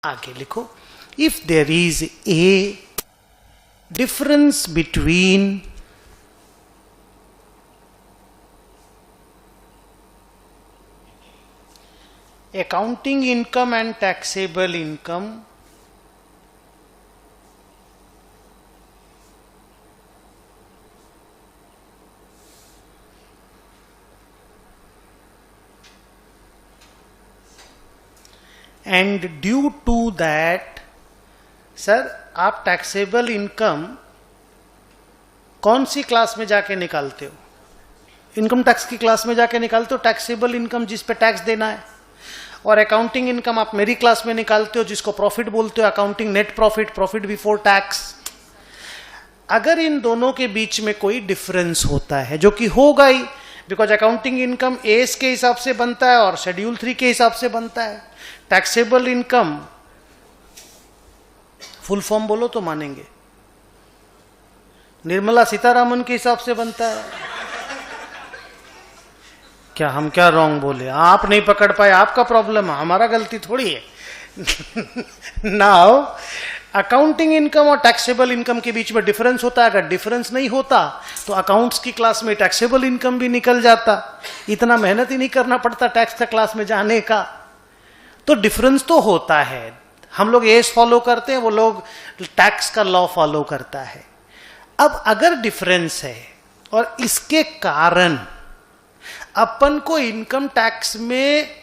आगे लिखो, if there is a difference between accounting income and taxable income and due to that, sir आप taxable income कौन सी class में जाके निकालते हो? इनकम टैक्स की क्लास में जाके निकालते हो टैक्सेबल इनकम जिस पे टैक्स देना है, और अकाउंटिंग इनकम आप मेरी क्लास में निकालते हो जिसको प्रॉफिट बोलते हो, accounting net profit, profit before tax. अगर इन दोनों के बीच में कोई डिफरेंस होता है, जो कि होगा ही, बिकॉज अकाउंटिंग इनकम एस के हिसाब से बनता है और शेड्यूल 3 के हिसाब से बनता है, टैक्सेबल इनकम फुल फॉर्म बोलो तो मानेंगे, निर्मला सीतारामन के हिसाब से बनता है। क्या हम क्या रॉन्ग बोले? आप नहीं पकड़ पाए, आपका प्रॉब्लम है, हमारा गलती थोड़ी है। नाउ अकाउंटिंग इनकम और टैक्सेबल इनकम के बीच में डिफरेंस होता है। अगर डिफरेंस नहीं होता तो अकाउंट्स की क्लास में टैक्सेबल इनकम भी निकल जाता, इतना मेहनत ही नहीं करना पड़ता टैक्स का क्लास में जाने का। तो डिफरेंस तो होता है, हम लोग एस फॉलो करते हैं, वो लोग टैक्स का लॉ फॉलो करता है। अब अगर डिफरेंस है और इसके कारण अपन को इनकम टैक्स में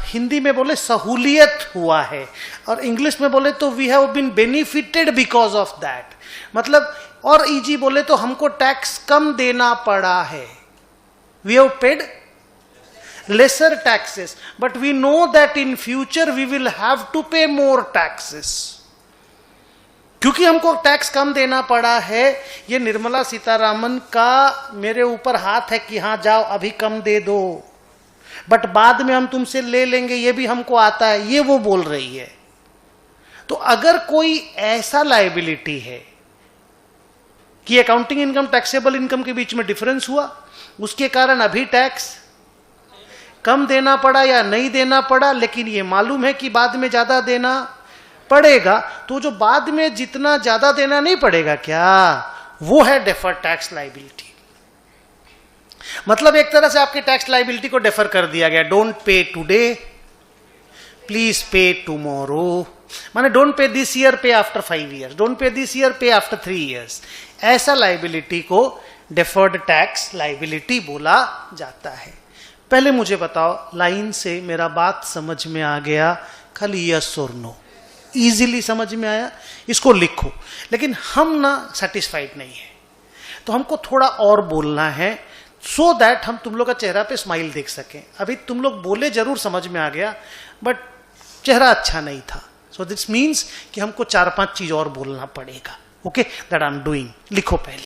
हिंदी में बोले सहूलियत हुआ है, और इंग्लिश में बोले तो we have been benefited because of that, मतलब और इजी बोले तो हमको टैक्स कम देना पड़ा है। We have paid lesser taxes, but we know that in future we will have to pay more taxes. क्योंकि हमको टैक्स कम देना पड़ा है, ये निर्मला सीतारामन का मेरे ऊपर हाथ है कि हाँ जाओ अभी कम दे दो, बट बाद में हम तुमसे ले लेंगे, ये भी हमको आता है, ये वो बोल रही है। तो अगर कोई ऐसा लायबिलिटी है कि अकाउंटिंग इनकम टैक्सेबल इनकम के बीच में डिफरेंस हुआ, उसके कारण अभी टैक्स कम देना पड़ा या नहीं देना पड़ा, लेकिन ये मालूम है कि बाद में ज्यादा देना पड़ेगा, तो जो बाद में जितना ज्यादा देना नहीं पड़ेगा क्या, वो है डेफर्ड टैक्स लायबिलिटी। मतलब एक तरह से आपकी टैक्स लायबिलिटी को डेफर कर दिया गया। Don't pay today, please pay tomorrow, माने डोंट पे दिस ईयर, पे after 5 years, don't pay this year, पे आफ्टर 3 years। ऐसा लायबिलिटी को डेफर्ड टैक्स लायबिलिटी बोला जाता है। पहले मुझे बताओ, लाइन से मेरा बात समझ में आ गया? खाली यस और नो, इजीली समझ में आया? इसको लिखो। लेकिन हम ना सेटिस्फाइड नहीं है, तो हमको थोड़ा और बोलना है, सो दैट हम तुम लोग का चेहरा पे स्माइल देख सकें। अभी तुम लोग बोले जरूर समझ में आ गया, बट चेहरा अच्छा नहीं था, सो दिस मीन्स कि हमको 4-5 चीज और बोलना पड़ेगा। Okay, that I am doing. लिखो पहले।